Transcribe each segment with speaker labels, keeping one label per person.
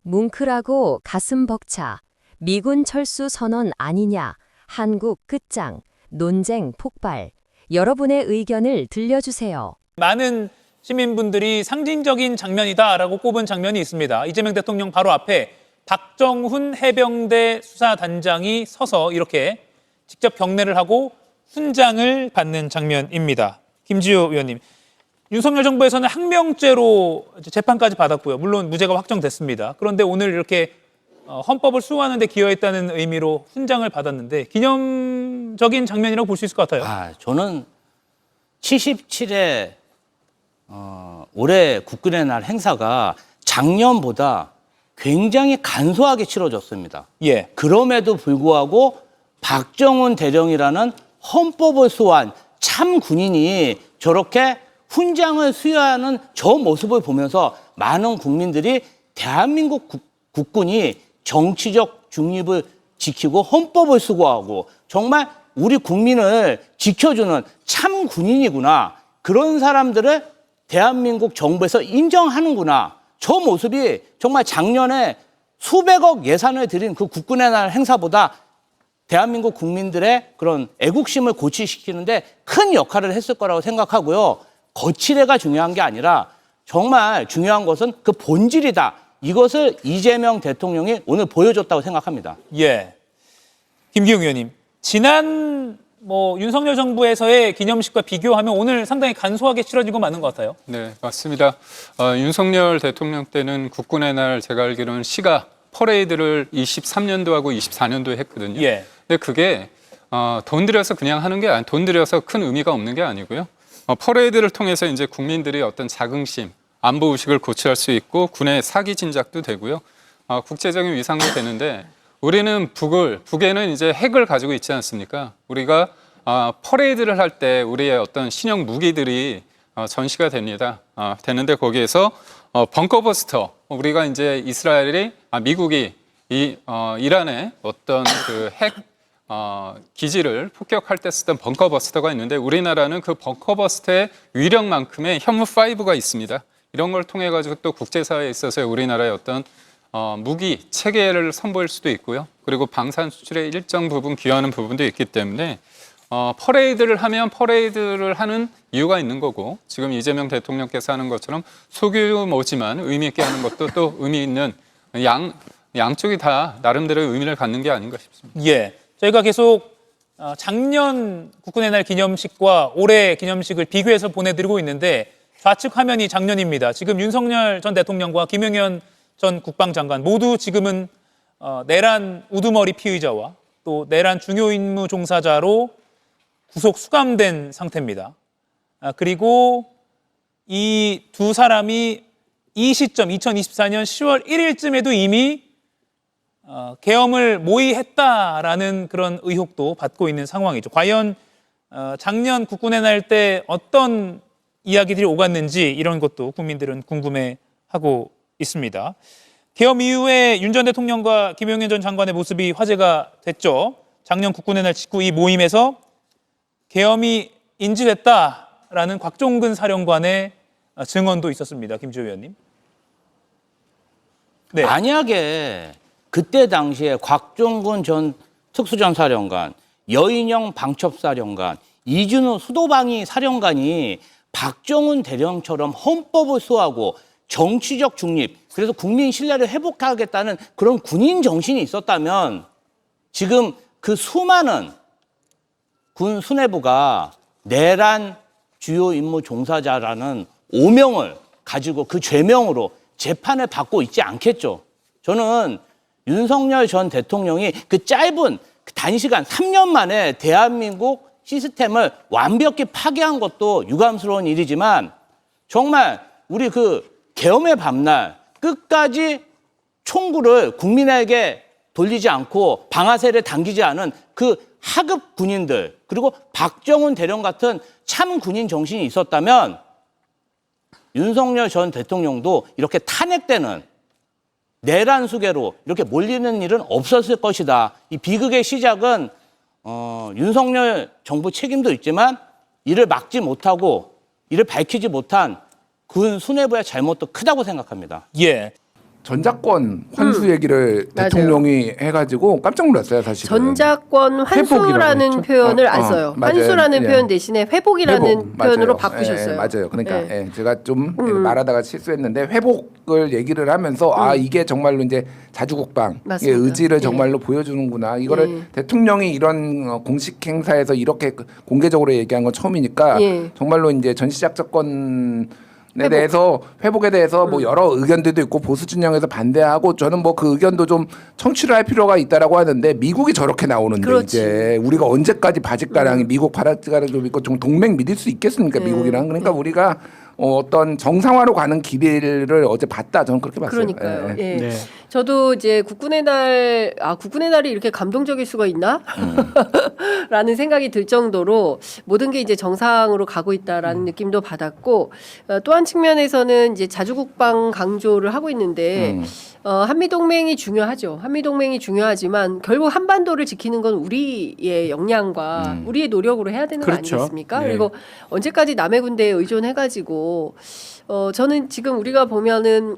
Speaker 1: 뭉클하고 가슴 벅차. 미군 철수 선언 아니냐. 한국 끝장. 논쟁 폭발. 여러분의 의견을 들려주세요.
Speaker 2: 많은 시민분들이 상징적인 장면이다라고 꼽은 장면이 있습니다. 이재명 대통령 바로 앞에 박정훈 해병대 수사단장이 서서 이렇게 직접 경례를 하고 훈장을 받는 장면입니다. 김지우 의원님, 윤석열 정부에서는 항명죄로 재판까지 받았고요. 물론 무죄가 확정됐습니다. 그런데 오늘 이렇게 헌법을 수호하는 데 기여했다는 의미로 훈장을 받았는데 기념적인 장면이라고 볼 수 있을 것 같아요.
Speaker 3: 저는 77회 올해 국군의 날 행사가 작년보다 굉장히 간소하게 치러졌습니다.
Speaker 2: 예.
Speaker 3: 그럼에도 불구하고 박정훈 대령이라는 헌법을 수호한 참 군인이 저렇게 훈장을 수여하는 저 모습을 보면서 많은 국민들이 대한민국 국군이 정치적 중립을 지키고 헌법을 수호하고 정말 우리 국민을 지켜주는 참 군인이구나. 그런 사람들을 대한민국 정부에서 인정하는구나. 저 모습이 정말 작년에 수백억 예산을 들인 그 국군의 날 행사보다 대한민국 국민들의 그런 애국심을 고취시키는데 큰 역할을 했을 거라고 생각하고요. 거칠애가 중요한 게 아니라 정말 중요한 것은 그 본질이다. 이것을 이재명 대통령이 오늘 보여줬다고 생각합니다.
Speaker 2: 예. 김기웅 의원님, 지난 윤석열 정부에서의 기념식과 비교하면 오늘 상당히 간소하게 치러진 거 맞는 것 같아요.
Speaker 4: 네, 맞습니다. 윤석열 대통령 때는 국군의 날 제가 알기로는 시가 퍼레이드를 23년도하고 24년도에 했거든요.
Speaker 2: 예.
Speaker 4: 근데 그게 돈 들여서 그냥 하는 게 돈 들여서 큰 의미가 없는 게 아니고요. 퍼레이드를 통해서 이제 국민들이 어떤 자긍심, 안보 의식을 고취할 수 있고 군의 사기 진작도 되고요. 국제적인 위상도 되는데 우리는 북에는 이제 핵을 가지고 있지 않습니까? 우리가 퍼레이드를 할 때 우리의 어떤 신형 무기들이 전시가 됩니다. 되는데 거기에서 벙커버스터, 우리가 이제 미국이 이란의 어떤 그 핵 기지를 폭격할 때 쓰던 벙커버스터가 있는데 우리나라는 그 벙커버스터의 위력만큼의 현무5가 있습니다. 이런 걸 통해 가지고 또 국제사회에 있어서 우리나라의 어떤 무기 체계를 선보일 수도 있고요. 그리고 방산 수출에 일정 부분 기여하는 부분도 있기 때문에 퍼레이드를 하면 퍼레이드를 하는 이유가 있는 거고 지금 이재명 대통령께서 하는 것처럼 소규모지만 의미 있게 하는 것도 또 의미 있는 양쪽이 다 나름대로의 의미를 갖는 게 아닌가 싶습니다.
Speaker 2: 예. 저희가 계속 작년 국군의 날 기념식과 올해 기념식을 비교해서 보내드리고 있는데 좌측 화면이 작년입니다. 지금 윤석열 전 대통령과 김영현 전 국방장관 모두 지금은 내란 우두머리 피의자와 또 내란 중요 임무 종사자로 구속 수감된 상태입니다. 그리고 이 두 사람이 이 시점 2024년 10월 1일쯤에도 이미 계엄을 모의했다라는 그런 의혹도 받고 있는 상황이죠. 과연 작년 국군의 날 때 어떤 이야기들이 오갔는지 이런 것도 국민들은 궁금해하고 있습니다. 계엄 이후에 윤 전 대통령과 김용현 전 장관의 모습이 화제가 됐죠. 작년 국군의 날 직후 이 모임에서 계엄이 인지됐다라는 곽종근 사령관의 증언도 있었습니다. 김지우 의원님. 네.
Speaker 3: 만약에 그때 당시에 곽종근 전 특수전사령관, 여인영 방첩사령관, 이준호 수도방위 사령관이 박정훈 대령처럼 헌법을 수호하고 정치적 중립, 그래서 국민 신뢰를 회복하겠다는 그런 군인 정신이 있었다면 지금 그 수많은 군 수뇌부가 내란 주요 임무 종사자라는 오명을 가지고 그 죄명으로 재판을 받고 있지 않겠죠. 저는 윤석열 전 대통령이 그 짧은 단시간 3년 만에 대한민국 시스템을 완벽히 파괴한 것도 유감스러운 일이지만 정말 우리 그 계엄의 밤날 끝까지 총구를 국민에게 돌리지 않고 방아쇠를 당기지 않은 그 하급 군인들 그리고 박정훈 대령 같은 참 군인 정신이 있었다면 윤석열 전 대통령도 이렇게 탄핵되는 내란 수계로 이렇게 몰리는 일은 없었을 것이다. 이 비극의 시작은 윤석열 정부 책임도 있지만 이를 막지 못하고 이를 밝히지 못한 군 수뇌부의 잘못도 크다고 생각합니다.
Speaker 2: 예.
Speaker 5: 전작권 환수 얘기를
Speaker 6: 맞아요.
Speaker 5: 대통령이 해가지고 깜짝 놀랐어요, 사실.
Speaker 6: 전작권 환수라는
Speaker 5: 회복이라고
Speaker 6: 표현을
Speaker 5: 했죠?
Speaker 6: 안 써요.
Speaker 5: 맞아요.
Speaker 6: 환수라는
Speaker 5: 예.
Speaker 6: 표현 대신에 회복이라는
Speaker 5: 회복,
Speaker 6: 표현으로
Speaker 5: 맞아요.
Speaker 6: 바꾸셨어요.
Speaker 5: 예, 맞아요. 그러니까
Speaker 6: 예.
Speaker 5: 예, 제가 좀 말하다가 실수했는데 회복을 얘기를 하면서 아 이게 정말로 이제 자주국방의
Speaker 6: 맞습니다.
Speaker 5: 의지를
Speaker 6: 예.
Speaker 5: 정말로 보여주는구나. 이거를
Speaker 6: 예.
Speaker 5: 대통령이 이런 공식 행사에서 이렇게 공개적으로 얘기한 건 처음이니까
Speaker 6: 예.
Speaker 5: 정말로 이제 전시작전권 에
Speaker 6: 회복.
Speaker 5: 대해서 회복에 대해서 뭐 여러 의견들도 있고 보수 진영에서 반대하고 저는 뭐 그 의견도 좀 청취를 할 필요가 있다라고 하는데 미국이 저렇게 나오는데
Speaker 6: 그렇지.
Speaker 5: 이제 우리가 언제까지 바짓가랑이 미국 바짓가랑 좀 있고 좀 동맹 믿을 수 있겠습니까 미국이랑 그러니까 우리가 어떤 정상화로 가는 길을 어제 봤다 저는 그렇게 봤어요.
Speaker 6: 그러니까요.
Speaker 5: 예.
Speaker 6: 예.
Speaker 3: 네.
Speaker 6: 저도 이제 국군의 날이 이렇게 감동적일 수가 있나? 라는 생각이 들 정도로 모든 게 이제 정상으로 가고 있다라는 느낌도 받았고 또 한 측면에서는 이제 자주국방 강조를 하고 있는데 한미동맹이 중요하죠. 한미동맹이 중요하지만 결국 한반도를 지키는 건 우리의 역량과 우리의 노력으로 해야 되는 거
Speaker 3: 그렇죠.
Speaker 6: 아니겠습니까?
Speaker 3: 네.
Speaker 6: 그리고 언제까지 남의 군대에 의존해가지고 저는 지금 우리가 보면은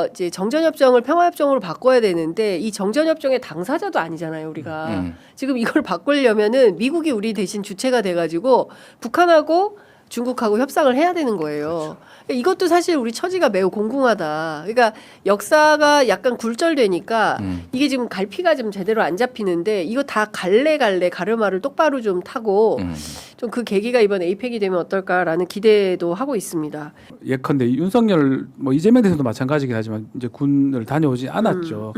Speaker 6: 이제 정전협정을 평화협정으로 바꿔야 되는데 이 정전협정의 당사자도 아니잖아요, 우리가. 지금 이걸 바꾸려면은 미국이 우리 대신 주체가 돼가지고 북한하고 중국하고 협상을 해야 되는 거예요. 이것도 사실 우리 처지가 매우 공공하다. 그러니까 역사가 약간 굴절되니까 이게 지금 갈피가 좀 제대로 안 잡히는데 이거 다 갈래갈래 가르마를 똑바로 좀 타고 좀 그 계기가 이번 에이펙이 되면 어떨까라는 기대도 하고 있습니다.
Speaker 7: 예컨대 윤석열 뭐 이재명 대통령도 마찬가지긴 하지만 이제 군을 다녀오지 않았죠.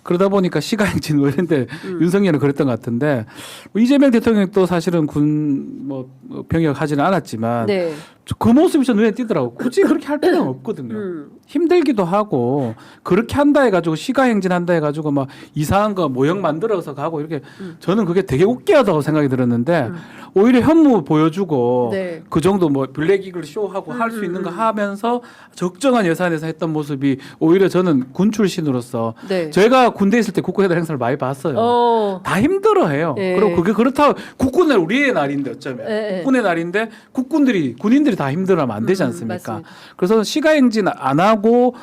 Speaker 7: 그러다 보니까 시가행진 뭐 이런데 윤석열은 그랬던 것 같은데 뭐 이재명 대통령도 사실은 군 뭐 병역 하지는 않았지만
Speaker 6: 네.
Speaker 7: 그 모습이 저 눈에 띄더라고. 굳이 그렇게 할 필요는 없거든요. 힘들기도 하고 그렇게 한다 해가지고 시가행진 한다 해가지고 막 이상한 거 모형 만들어서 가고 이렇게 저는 그게 되게 웃기하다고 생각이 들었는데 오히려 현무 보여주고
Speaker 6: 네.
Speaker 7: 그 정도 뭐 블랙이글 쇼하고 할 수 있는 거 하면서 적정한 예산에서 했던 모습이 오히려 저는 군 출신으로서
Speaker 6: 네.
Speaker 7: 제가 군대 있을 때 국군의 행사를 많이 봤어요. 다 힘들어해요.
Speaker 6: 예.
Speaker 7: 그리고 그게 그렇다고 국군의 우리의 날인데 어쩌면
Speaker 6: 예, 예.
Speaker 7: 국군의 날인데 군인들이 다 힘들어하면 안 되지 않습니까?
Speaker 6: 맞습니다.
Speaker 7: 그래서 시가행진 안 하고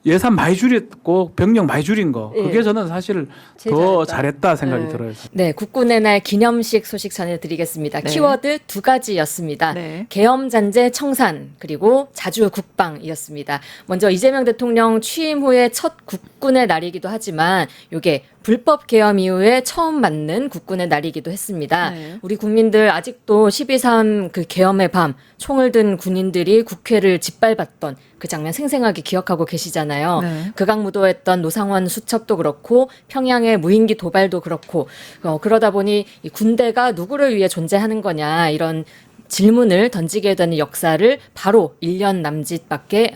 Speaker 7: 예산 많이 줄였고 병력 많이 줄인 거
Speaker 6: 예.
Speaker 7: 그게 저는 사실
Speaker 6: 제일
Speaker 7: 더
Speaker 6: 잘했다.
Speaker 7: 잘했다 생각이
Speaker 6: 예.
Speaker 7: 들어요.
Speaker 1: 네, 국군의 날 기념식 소식 전해드리겠습니다.
Speaker 8: 네.
Speaker 1: 키워드 두 가지였습니다.
Speaker 8: 네.
Speaker 1: 계엄잔재 청산 그리고 자주국방이었습니다. 먼저 이재명 대통령 취임 후에 첫 국군의 날이기도 하지만 이게 불법 계엄 이후에 처음 맞는 국군의 날이기도 했습니다.
Speaker 8: 네.
Speaker 1: 우리 국민들 아직도 12.3 그 계엄의 밤 총을 든 군인들이 국회를 짓밟았던 그 장면 생생하게 기억하고 계시잖아요.
Speaker 8: 네.
Speaker 1: 극악무도했던 노상원 수첩도 그렇고 평양의 무인기 도발도 그렇고 그러다 보니 이 군대가 누구를 위해 존재하는 거냐 이런 질문을 던지게 되는 역사를 바로 1년 남짓밖에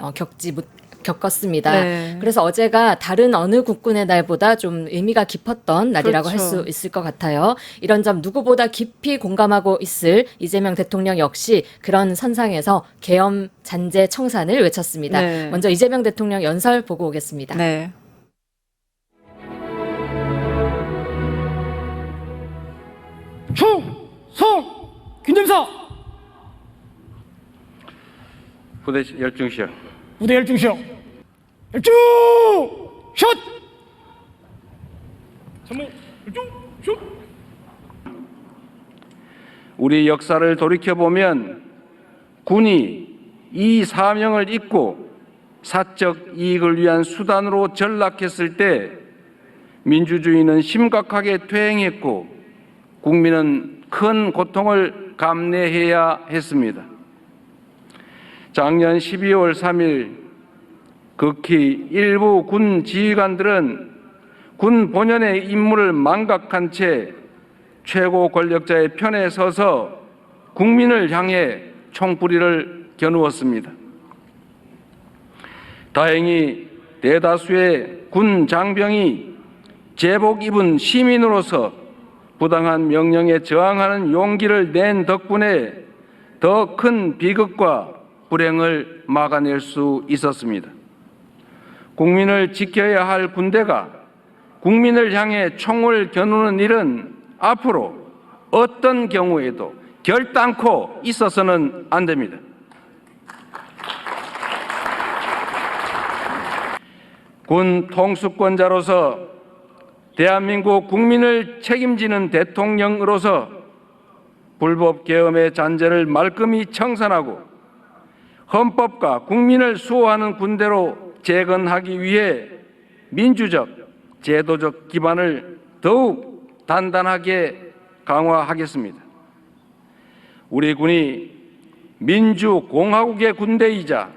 Speaker 1: 겪었습니다.
Speaker 8: 네.
Speaker 1: 그래서 어제가 다른 어느 국군의 날보다 좀 의미가 깊었던 날이라고 할
Speaker 8: 그렇죠.
Speaker 1: 수 있을 것 같아요. 이런 점 누구보다 깊이 공감하고 있을 이재명 대통령 역시 그런 선상에서 계엄 잔재 청산을 외쳤습니다.
Speaker 8: 네.
Speaker 1: 먼저 이재명 대통령 연설 보고 오겠습니다.
Speaker 8: 네.
Speaker 9: 충성 김dem사
Speaker 10: 부대 열중시요.
Speaker 9: 부대 열중시오 열중 샷 참모 열중 슛
Speaker 10: 우리 역사를 돌이켜 보면 군이 이 사명을 잊고 사적 이익을 위한 수단으로 전락했을 때 민주주의는 심각하게 퇴행했고 국민은 큰 고통을 감내해야 했습니다. 작년 12월 3일 극히 일부 군 지휘관들은 군 본연의 임무를 망각한 채 최고 권력자의 편에 서서 국민을 향해 총뿌리를 겨누었습니다. 다행히 대다수의 군 장병이 제복 입은 시민으로서 부당한 명령에 저항하는 용기를 낸 덕분에 더 큰 비극과 불행을 막아낼 수 있었습니다. 국민을 지켜야 할 군대가 국민을 향해 총을 겨누는 일은 앞으로 어떤 경우에도 결단코 있어서는 안 됩니다. 군 통수권자로서 대한민국 국민을 책임지는 대통령으로서 불법 계엄의 잔재를 말끔히 청산하고 헌법과 국민을 수호하는 군대로 재건하기 위해 민주적, 제도적 기반을 더욱 단단하게 강화하겠습니다. 우리 군이 민주공화국의 군대이자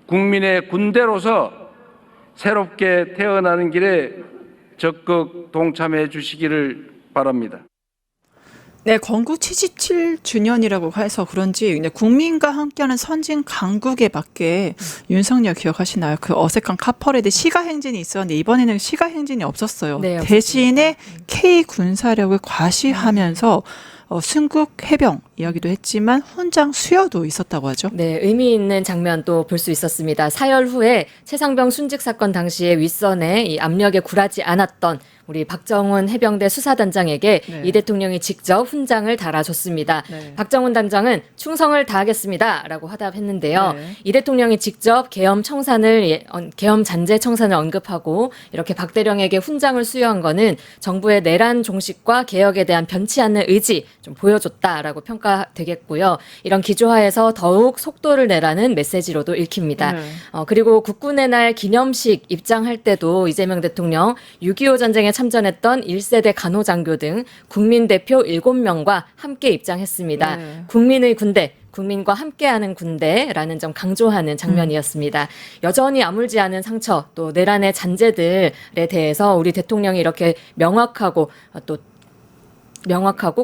Speaker 10: 국민의 군대로서 새롭게 태어나는 길에 적극 동참해 주시기를 바랍니다.
Speaker 8: 네, 건국 77주년이라고 해서 그런지 국민과 함께하는 선진 강국에 맞게 윤석열 기억하시나요? 그 어색한 카퍼레이드 시가 행진이 있었는데 이번에는 시가 행진이 없었어요.
Speaker 1: 네,
Speaker 8: 대신에 K 군사력을 과시하면서 순국 해병 이야기도 했지만 훈장 수여도 있었다고 하죠.
Speaker 1: 네, 의미 있는 장면도 볼 수 있었습니다. 사열 후에 최상병 순직 사건 당시에 윗선에 이 압력에 굴하지 않았던 우리 박정훈 해병대 수사단장에게
Speaker 8: 네.
Speaker 1: 이 대통령이 직접 훈장을 달아줬습니다.
Speaker 8: 네.
Speaker 1: 박정훈 단장은 충성을 다하겠습니다라고 화답했는데요.
Speaker 8: 네.
Speaker 1: 이 대통령이 직접 계엄 잔재 청산을 언급하고 이렇게 박 대령에게 훈장을 수여한 거는 정부의 내란 종식과 개혁에 대한 변치 않는 의지 좀 보여줬다라고 평가되겠고요. 이런 기조하에서 더욱 속도를 내라는 메시지로도 읽힙니다.
Speaker 8: 네.
Speaker 1: 그리고 국군의 날 기념식 입장할 때도 이재명 대통령 6.25 전쟁에 참전했던 1세대 간호장교 등 국민 대표 7명과 함께 입장했습니다.
Speaker 8: 네.
Speaker 1: 국민의 군대, 국민과 함께하는 군대라는 점 강조하는 장면이었습니다. 여전히 아물지 않은 상처, 또 내란의 잔재들에 대해서 우리 대통령이 이렇게 명확하고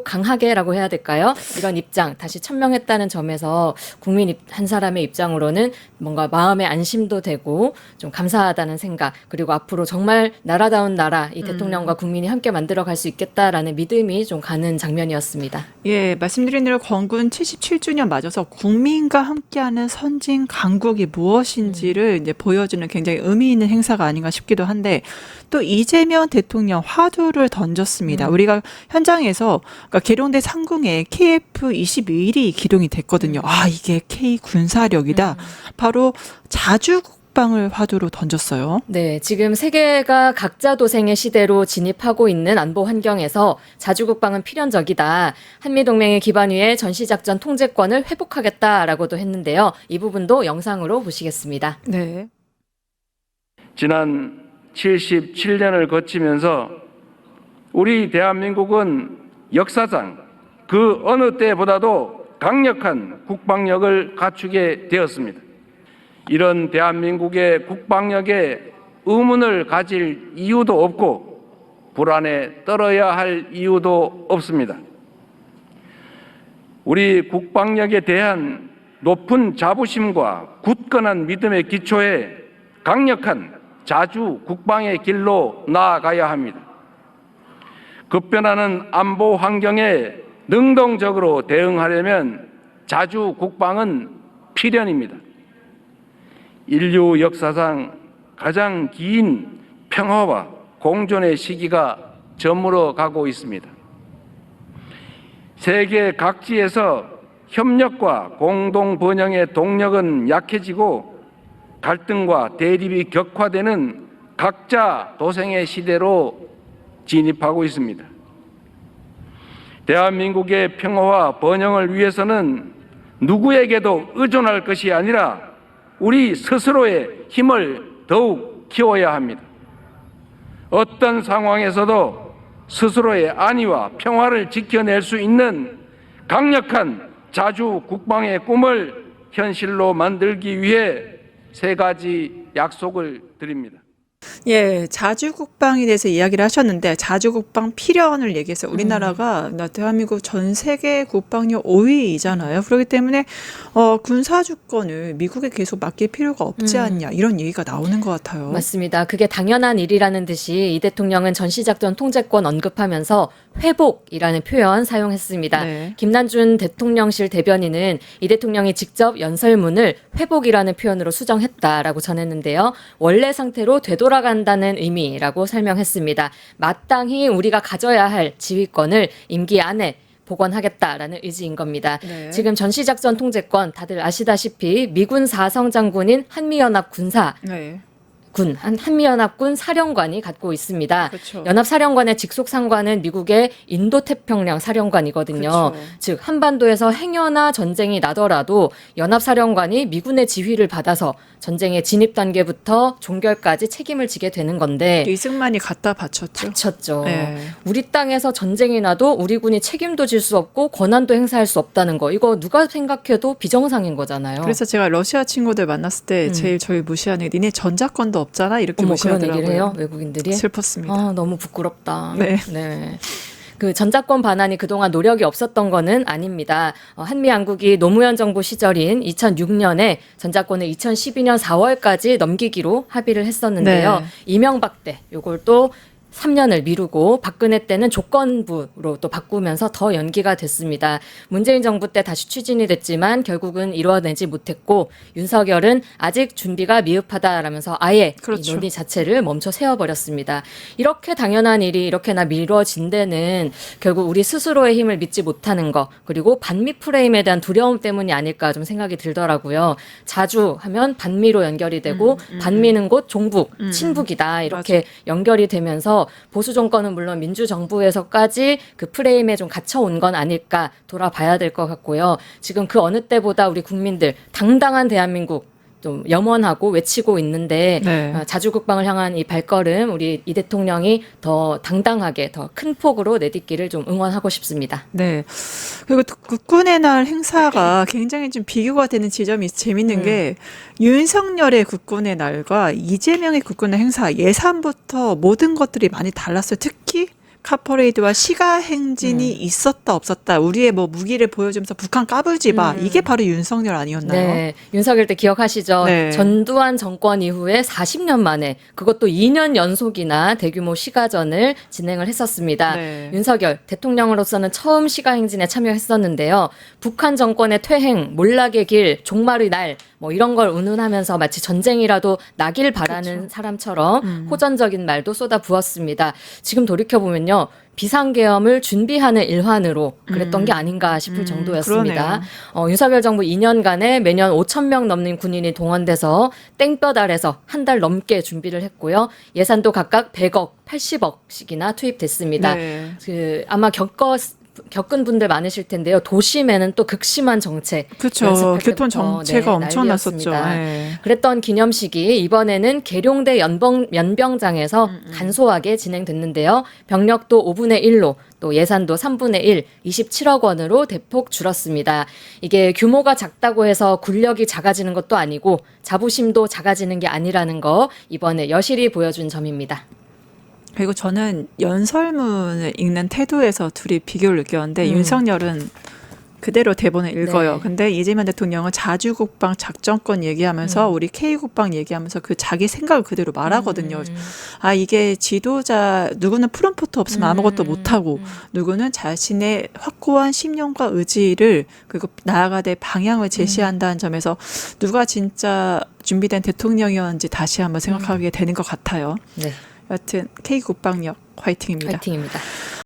Speaker 1: 강하게라고 해야 될까요? 이런 입장 다시 천명했다는 점에서 국민 한 사람의 입장으로는 뭔가 마음의 안심도 되고 좀 감사하다는 생각, 그리고 앞으로 정말 나라다운 나라 이 대통령과 국민이 함께 만들어갈 수 있겠다라는 믿음이 좀 가는 장면이었습니다.
Speaker 8: 예, 말씀드린 대로 건군 77주년 맞아서 국민과 함께하는 선진 강국이 무엇인지를 이제 보여주는 굉장히 의미 있는 행사가 아닌가 싶기도 한데 또 이재명 대통령 화두를 던졌습니다. 우리가 현장에서 그러니까 계룡대 상궁에 KF-21이 기동이 됐거든요. 아, 이게 K 군사력이다. 바로 자주국방을 화두로 던졌어요.
Speaker 1: 네, 지금 세계가 각자 도생의 시대로 진입하고 있는 안보 환경에서 자주국방은 필연적이다. 한미동맹의 기반 위에 전시작전 통제권을 회복하겠다라고도 했는데요. 이 부분도 영상으로 보시겠습니다.
Speaker 8: 네.
Speaker 10: 지난 77년을 거치면서 우리 대한민국은 역사상 그 어느 때보다도 강력한 국방력을 갖추게 되었습니다. 이런 대한민국의 국방력에 의문을 가질 이유도 없고 불안에 떨어야 할 이유도 없습니다. 우리 국방력에 대한 높은 자부심과 굳건한 믿음의 기초에 강력한 자주 국방의 길로 나아가야 합니다. 급변하는 안보 환경에 능동적으로 대응하려면 자주 국방은 필연입니다. 인류 역사상 가장 긴 평화와 공존의 시기가 저물어 가고 있습니다. 세계 각지에서 협력과 공동 번영의 동력은 약해지고 갈등과 대립이 격화되는 각자 도생의 시대로 진입하고 있습니다. 대한민국의 평화와 번영을 위해서는 누구에게도 의존할 것이 아니라 우리 스스로의 힘을 더욱 키워야 합니다. 어떤 상황에서도 스스로의 안위와 평화를 지켜낼 수 있는 강력한 자주 국방의 꿈을 현실로 만들기 위해 3가지 약속을 드립니다.
Speaker 8: 예, 자주국방에 대해서 이야기를 하셨는데 자주국방 필연을 얘기해서 우리나라가 대한민국 전 세계 국방력 5위이잖아요. 그렇기 때문에 군사주권을 미국에 계속 맡길 필요가 없지 않냐 이런 얘기가 나오는 것 같아요.
Speaker 1: 맞습니다. 그게 당연한 일이라는 듯이 이 대통령은 전시작전 통제권 언급하면서 회복이라는 표현 사용했습니다.
Speaker 8: 네.
Speaker 1: 김난준 대통령실 대변인은 이 대통령이 직접 연설문을 회복이라는 표현으로 수정했다라고 전했는데요. 원래 상태로 되돌아간다는 의미라고 설명했습니다. 마땅히 우리가 가져야 할 지휘권을 임기 안에 복원하겠다라는 의지인 겁니다.
Speaker 8: 네.
Speaker 1: 지금 전시작전 통제권 다들 아시다시피 미군 4성 장군인 한미연합 군사
Speaker 8: 네.
Speaker 1: 한미연합군 사령관이 갖고 있습니다.
Speaker 8: 그렇죠.
Speaker 1: 연합사령관의 직속 상관은 미국의 인도태평양 사령관이거든요.
Speaker 8: 그렇죠.
Speaker 1: 즉 한반도에서 행여나 전쟁이 나더라도 연합사령관이 미군의 지휘를 받아서 전쟁의 진입 단계부터 종결까지 책임을 지게 되는 건데
Speaker 8: 이승만이 갖다 바쳤죠.
Speaker 1: 쳤죠.
Speaker 8: 네.
Speaker 1: 우리 땅에서 전쟁이 나도 우리 군이 책임도 질 수 없고 권한도 행사할 수 없다는 거. 이거 누가 생각해도 비정상인 거잖아요.
Speaker 8: 그래서 제가 러시아 친구들 만났을 때 제일 저희 무시하는 게 니네 전자권도 없잖아 이렇게
Speaker 1: 어머, 그런
Speaker 8: 무시하더라고요.
Speaker 1: 얘기를 해요? 외국인들이?
Speaker 8: 슬펐습니다.
Speaker 1: 아, 너무 부끄럽다.
Speaker 8: 네.
Speaker 1: 그 전자권 반환이 그동안 노력이 없었던 거는 아닙니다. 한미 양국이 노무현 정부 시절인 2006년에 전자권을 2012년 4월까지 넘기기로 합의를 했었는데요.
Speaker 8: 네.
Speaker 1: 이명박 때 요걸 또 3년을 미루고 박근혜 때는 조건부로 또 바꾸면서 더 연기가 됐습니다. 문재인 정부 때 다시 추진이 됐지만 결국은 이루어내지 못했고 윤석열은 아직 준비가 미흡하다라면서 아예
Speaker 8: 그렇죠.
Speaker 1: 이 논의 자체를 멈춰 세워버렸습니다. 이렇게 당연한 일이 이렇게나 미뤄진 데는 결국 우리 스스로의 힘을 믿지 못하는 거 그리고 반미 프레임에 대한 두려움 때문이 아닐까 좀 생각이 들더라고요. 자주 하면 반미로 연결이 되고 반미는 곧 종북, 친북이다 이렇게 연결이 되면서 보수 정권은 물론 민주정부에서까지 그 프레임에 좀 갇혀온 건 아닐까 돌아봐야 될 것 같고요. 지금 그 어느 때보다 우리 국민들 당당한 대한민국 좀 염원하고 외치고 있는데
Speaker 8: 네.
Speaker 1: 자주국방을 향한 이 발걸음 우리 이 대통령이 더 당당하게 더 큰 폭으로 내딛기를 좀 응원하고 싶습니다.
Speaker 8: 네. 그리고 또 국군의 날 행사가 굉장히 좀 비교가 되는 지점이 재밌는 게 윤석열의 국군의 날과 이재명의 국군의 행사 예산부터 모든 것들이 많이 달랐어요. 특히 카퍼레이드와 시가 행진이 있었다 없었다 우리의 뭐 무기를 보여주면서 북한 까불지 마 이게 바로 윤석열 아니었나요?
Speaker 1: 네, 윤석열 때 기억하시죠?
Speaker 8: 네.
Speaker 1: 전두환 정권 이후에 40년 만에 그것도 2년 연속이나 대규모 시가전을 진행을 했었습니다.
Speaker 8: 네.
Speaker 1: 윤석열 대통령으로서는 처음 시가행진에 참여했었는데요. 북한 정권의 퇴행, 몰락의 길, 종말의 날 뭐 이런 걸 운운하면서 마치 전쟁이라도 나길 바라는 사람처럼 호전적인 말도 쏟아부었습니다. 지금 돌이켜보면요. 비상계엄을 준비하는 일환으로 그랬던 게 아닌가 싶을 정도였습니다. 윤석열 정부 2년간에 매년 5,000명 넘는 군인이 동원돼서 땡볕 아래서 한 달 넘게 준비를 했고요. 예산도 각각 100억, 80억씩이나 투입됐습니다.
Speaker 8: 네.
Speaker 1: 아마 겪은 분들 많으실 텐데요. 도심에는 또 극심한 정체.
Speaker 8: 그렇죠.
Speaker 1: 연습할
Speaker 8: 교통
Speaker 1: 때부터,
Speaker 8: 정체가 엄청났었죠.
Speaker 1: 난리였습니다.
Speaker 8: 네.
Speaker 1: 그랬던 기념식이 이번에는 계룡대 연병장에서 간소하게 진행됐는데요. 병력도 5분의 1로 또 예산도 3분의 1, 27억 원으로 대폭 줄었습니다. 이게 규모가 작다고 해서 군력이 작아지는 것도 아니고 자부심도 작아지는 게 아니라는 거 이번에 여실히 보여준 점입니다.
Speaker 8: 그리고 저는 연설문을 읽는 태도에서 둘이 비교를 느꼈는데 윤석열은 그대로 대본을 읽어요.
Speaker 1: 네.
Speaker 8: 근데 이재명 대통령은 자주국방 작전권 얘기하면서 우리 K국방 얘기하면서 그 자기 생각을 그대로 말하거든요. 아 이게 지도자 누구는 프롬프트 없으면 아무것도 못하고 누구는 자신의 확고한 신념과 의지를 그리고 나아가되 방향을 제시한다는 점에서 누가 진짜 준비된 대통령이었는지 다시 한번 생각하게 되는 것 같아요.
Speaker 1: 네,
Speaker 8: 여튼 K국방력 화이팅입니다.
Speaker 1: 파이팅입니다.